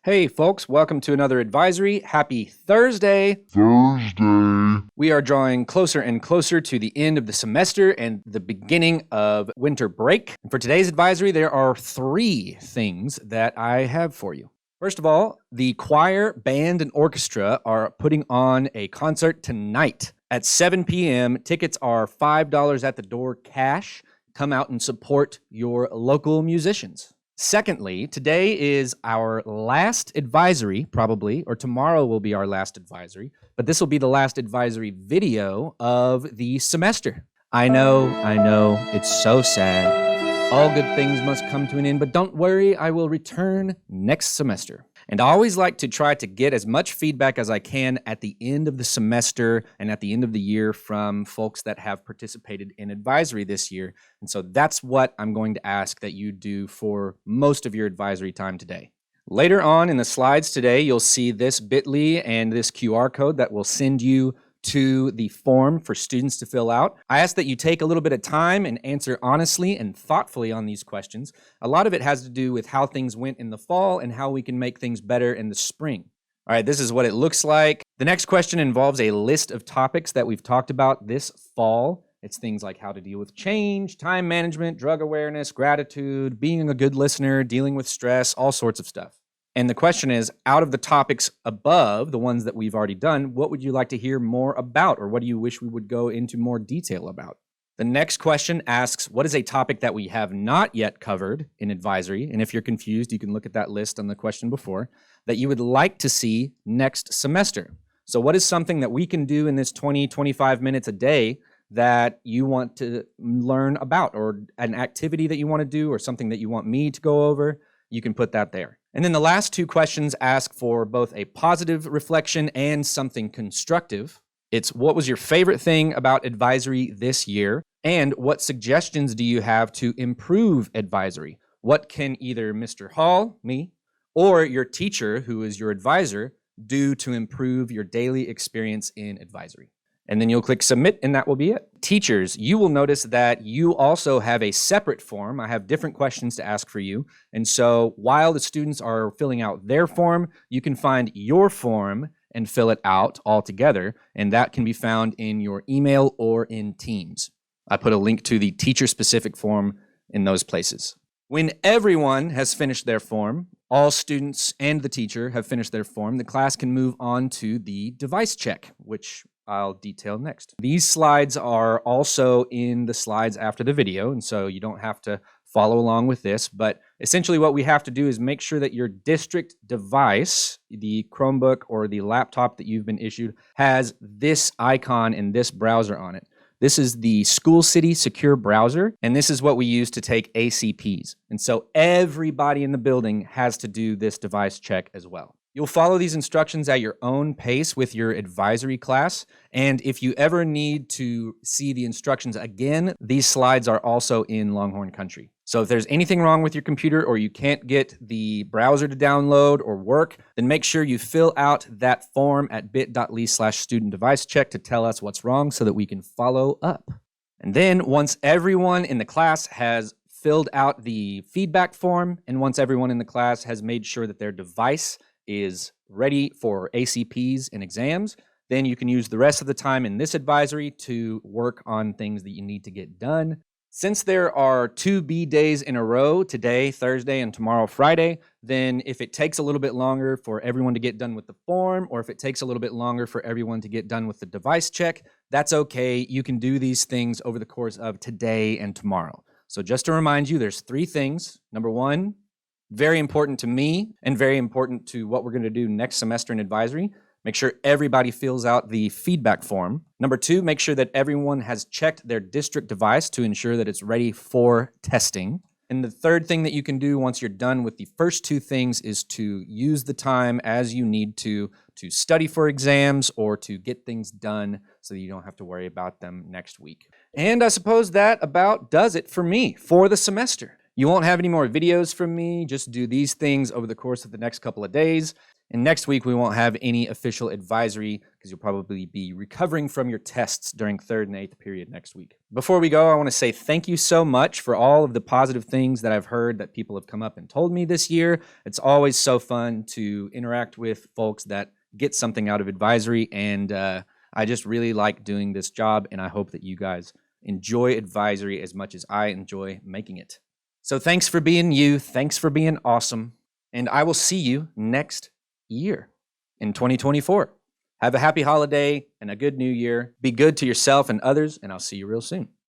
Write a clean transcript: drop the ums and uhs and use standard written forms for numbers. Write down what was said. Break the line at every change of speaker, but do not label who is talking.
Hey folks, welcome to another advisory. Happy Thursday. We are drawing closer and closer to the end of the semester and the beginning of winter break. For today's advisory, there are 3 things that I have for you. First of all, the choir, band, and orchestra are putting on a concert tonight at 7 p.m. Tickets are $5 at the door cash. Come out and support your local musicians. Secondly, today is our last advisory, probably, or tomorrow will be our last advisory, but this will be the last advisory video of the semester. I know, it's so sad. All good things must come to an end, but don't worry, I will return next semester. And I always like to try to get as much feedback as I can at the end of the semester and at the end of the year from folks that have participated in advisory this year. And so that's what I'm going to ask that you do for most of your advisory time today. Later on in the slides today, you'll see this bit.ly and this QR code that will send you to the form for students to fill out. I ask that you take a little bit of time and answer honestly and thoughtfully on these questions. A lot of it has to do with how things went in the fall and how we can make things better in the spring. All right, this is what it looks like. The next question involves a list of topics that we've talked about this fall. It's things like how to deal with change, time management, drug awareness, gratitude, being a good listener, dealing with stress, all sorts of stuff. And the question is, out of the topics above, the ones that we've already done, what would you like to hear more about, or what do you wish we would go into more detail about? The next question asks, what is a topic that we have not yet covered in advisory? And if you're confused, you can look at that list on the question before, that you would like to see next semester. So what is something that we can do in this 20-25 minutes a day that you want to learn about, or an activity that you want to do, or something that you want me to go over? You can put that there. And then the last 2 questions ask for both a positive reflection and something constructive. It's what was your favorite thing about advisory this year? And what suggestions do you have to improve advisory? What can either Mr. Hall, me, or your teacher, who is your advisor, do to improve your daily experience in advisory? And then you'll click submit, and that will be it. Teachers, you will notice that you also have a separate form. I have different questions to ask for you. And so while the students are filling out their form, you can find your form and fill it out all together. And that can be found in your email or in Teams. I put a link to the teacher-specific form in those places. When everyone has finished their form, all students and the teacher have finished their form, the class can move on to the device check, which I'll detail next. These slides are also in the slides after the video, and so you don't have to follow along with this, but essentially what we have to do is make sure that your district device, the Chromebook or the laptop that you've been issued, has this icon and this browser on it. This is the School City Secure Browser, and this is what we use to take ACPs. And so everybody in the building has to do this device check as well. You'll follow these instructions at your own pace with your advisory class, and if you ever need to see the instructions again, these slides are also in Longhorn Country. So if there's anything wrong with your computer or you can't get the browser to download or work, then make sure you fill out that form at bit.ly/student-device-check to tell us what's wrong so that we can follow up. And then once everyone in the class has filled out the feedback form, and once everyone in the class has made sure that their device is ready for ACPs and exams, then you can use the rest of the time in this advisory to work on things that you need to get done. Since there are 2 B days in a row, today, Thursday, and tomorrow, Friday, then if it takes a little bit longer for everyone to get done with the form, or if it takes a little bit longer for everyone to get done with the device check, that's okay. You can do these things over the course of today and tomorrow. So just to remind you, there's 3 things. Number 1, very important to me and very important to what we're going to do next semester in advisory. Make sure everybody fills out the feedback form. Number 2, make sure that everyone has checked their district device to ensure that it's ready for testing. And the third thing that you can do once you're done with the first 2 things is to use the time as you need to study for exams or to get things done so that you don't have to worry about them next week. And I suppose that about does it for me for the semester. You won't have any more videos from me. Just do these things over the course of the next couple of days. And next week, we won't have any official advisory because you'll probably be recovering from your tests during 3rd and 8th period next week. Before we go, I want to say thank you so much for all of the positive things that I've heard that people have come up and told me this year. It's always so fun to interact with folks that get something out of advisory, and I just really like doing this job, and I hope that you guys enjoy advisory as much as I enjoy making it. So thanks for being you. Thanks for being awesome. And I will see you next year in 2024. Have a happy holiday and a good new year. Be good to yourself and others, and I'll see you real soon.